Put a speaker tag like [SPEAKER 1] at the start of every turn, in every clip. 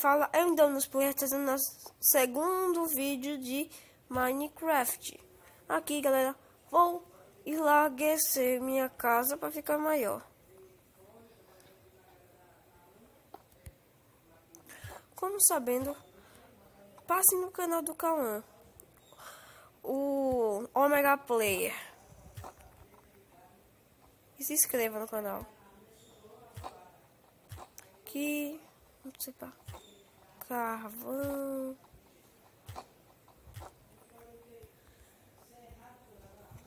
[SPEAKER 1] fala é o Donos Player, trazendo nosso segundo vídeo de Minecraft. Aqui, galera, vou enlarguecer minha casa para ficar maior. Como sabendo, passe no canal do Cauã, o Omega Player, e se inscreva no canal. Aqui, não sei pra carvão.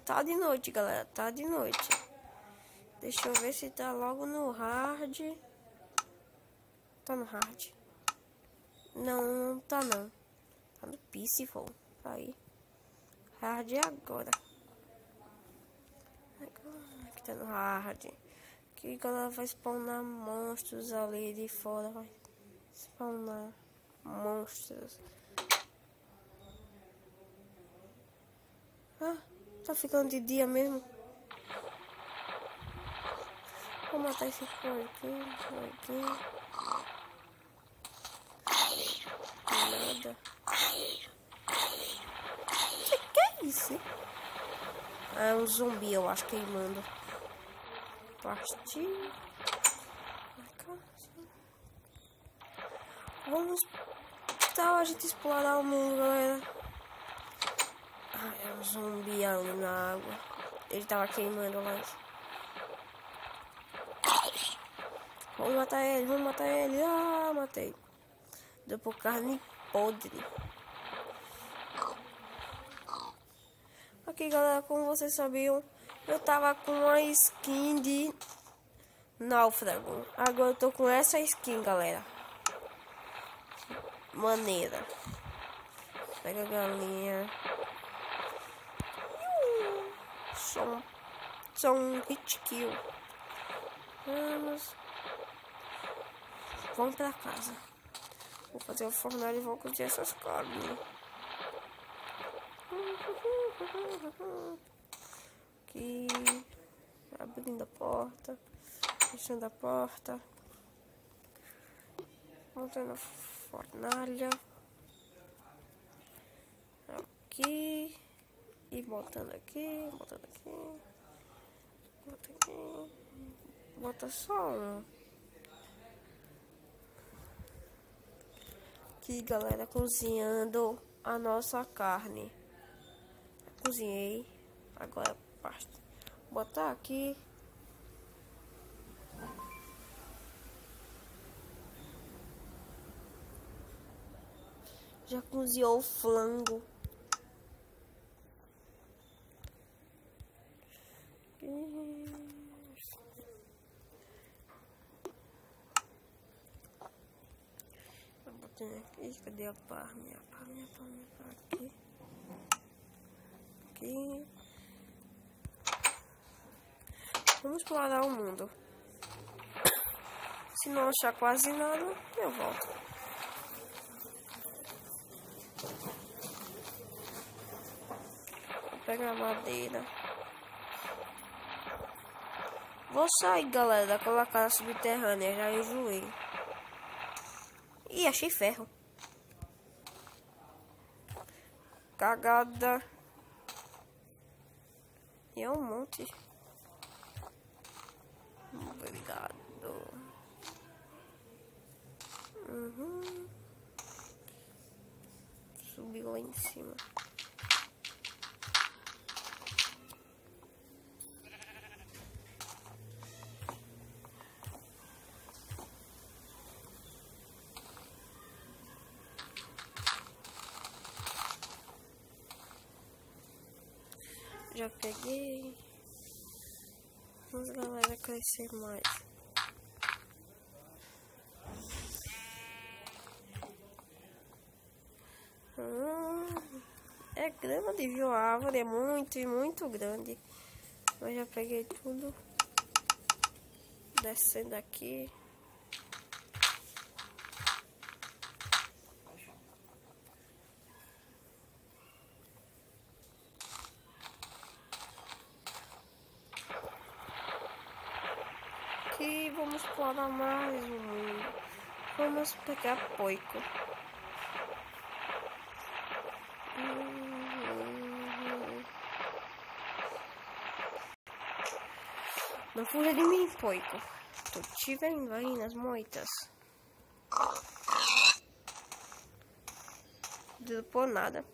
[SPEAKER 1] Tá de noite, galera, tá de noite. Deixa eu ver se tá logo no hard. Tá no hard. Não, não tá não. Tá no peaceful. Aí. Hard é agora. Aqui tá no hard. Aqui, galera, vai spawnar monstros ali de fora. Vai spawnar monstros. Ah, tá ficando de dia mesmo. Vou matar esse porquinho. Nada. Que é isso? É um zumbi, eu acho, queimando. Partir. Vamos tal a gente explorar o mundo, galera. Ah, é um zumbi ali na água. Ele tava queimando lá. Vamos matar ele, vamos matar ele. Ah, matei. Deu por carne podre. Aqui, galera, como vocês sabiam, eu tava com uma skin de náufrago. Agora eu tô com essa skin, galera. Maneira. Pega a galinha. Só um hit kill. Vamos pra casa. Vou fazer o fornalho e vou curtir essas carnes. Aqui. Abrindo a porta. Fechando a porta. Montando a fornalha. Aqui. E botando aqui. Botando aqui. Bota aqui. Bota só um. Aqui, galera, cozinhando a nossa carne. Cozinhei. Agora basta botar aqui. Já cozinhou o flango. Aqui, cadê a pá? Minha pá aqui. Aqui. Vamos explorar o mundo. Se não achar quase nada, eu volto. Vou pegar a madeira. Vou sair, galera, daquela casa subterrânea. Já enjoei. Ih, achei ferro. Cagada. E é um monte. Obrigado. Subiu lá em cima. Já peguei. Vamos, galera, crescer mais. É grande, viu? A árvore é muito grande. Eu já peguei tudo. Descendo aqui. Aqui, vamos explorar mais o mundo. Vamos pegar porco. Não fuja de mim, porco. Tô te vendo aí nas moitas. Deu por nada.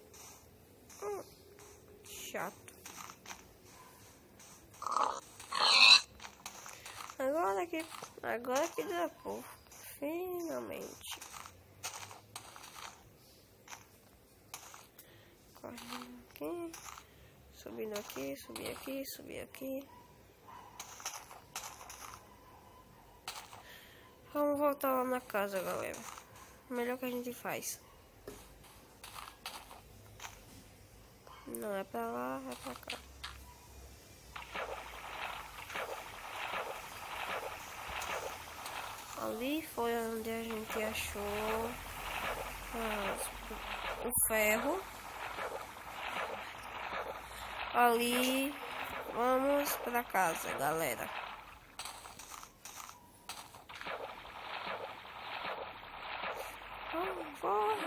[SPEAKER 1] Chato. Agora que deu por. Finalmente. Correndo aqui. Subindo aqui, subir aqui, subir aqui. Vamos voltar lá na casa, galera. Melhor que a gente faz. Não é pra lá, é pra cá. Ali foi onde a gente achou o ferro. Ali, vamos pra casa, galera.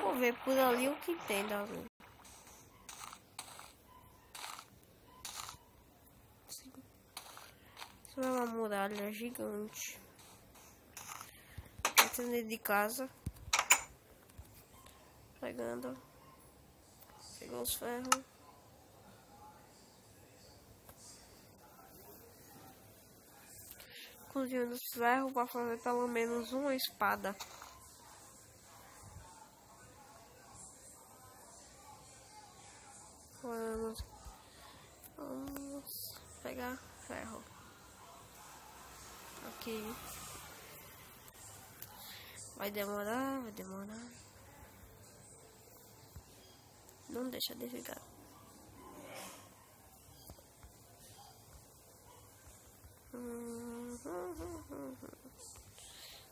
[SPEAKER 1] Vou ver por ali o que tem da luz. Isso é uma muralha gigante. Dentro de casa. Pegando. Pegou os ferros. Cozinhando os ferros para fazer pelo menos uma espada. Vamos pegar ferro. Aqui. Vai demorar, vai demorar. Não deixa de ligar.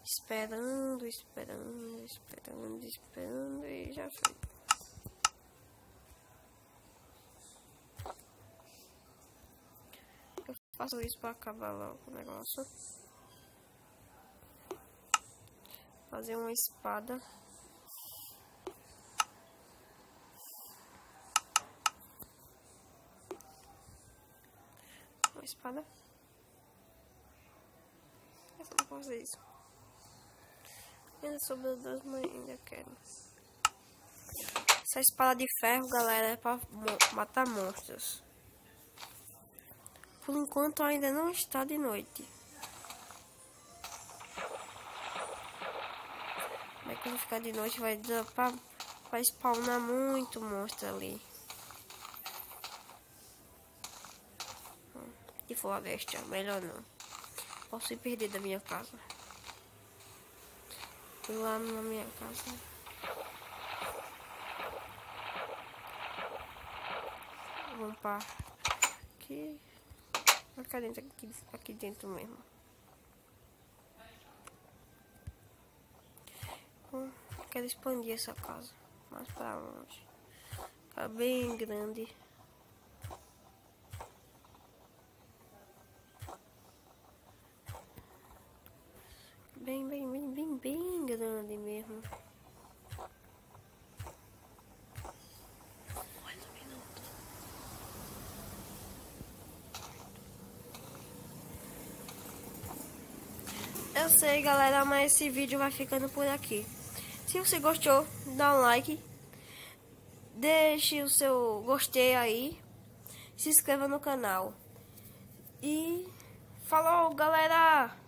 [SPEAKER 1] Esperando, esperando, esperando, esperando e já foi. Eu faço isso para acabar logo o negócio. Fazer uma espada. Uma espada. Eu não posso fazer isso. Ainda sobrou duas, mas ainda quero. Essa espada de ferro, galera, é para matar monstros. Por enquanto ainda não está de noite. Mas quando ficar de noite vai dar pra spawnar muito monstro ali. E floresta, melhor não. Posso ir perder da minha casa. Fui lá na minha casa. Vamos para aqui. Aqui dentro, aqui dentro mesmo. Quero expandir essa casa mais para longe. Tá bem grande. Bem grande mesmo. Eu sei, galera, mas esse vídeo vai ficando por aqui. Se você gostou, dá um like. Deixe o seu gostei aí. Se inscreva no canal. E falou, galera!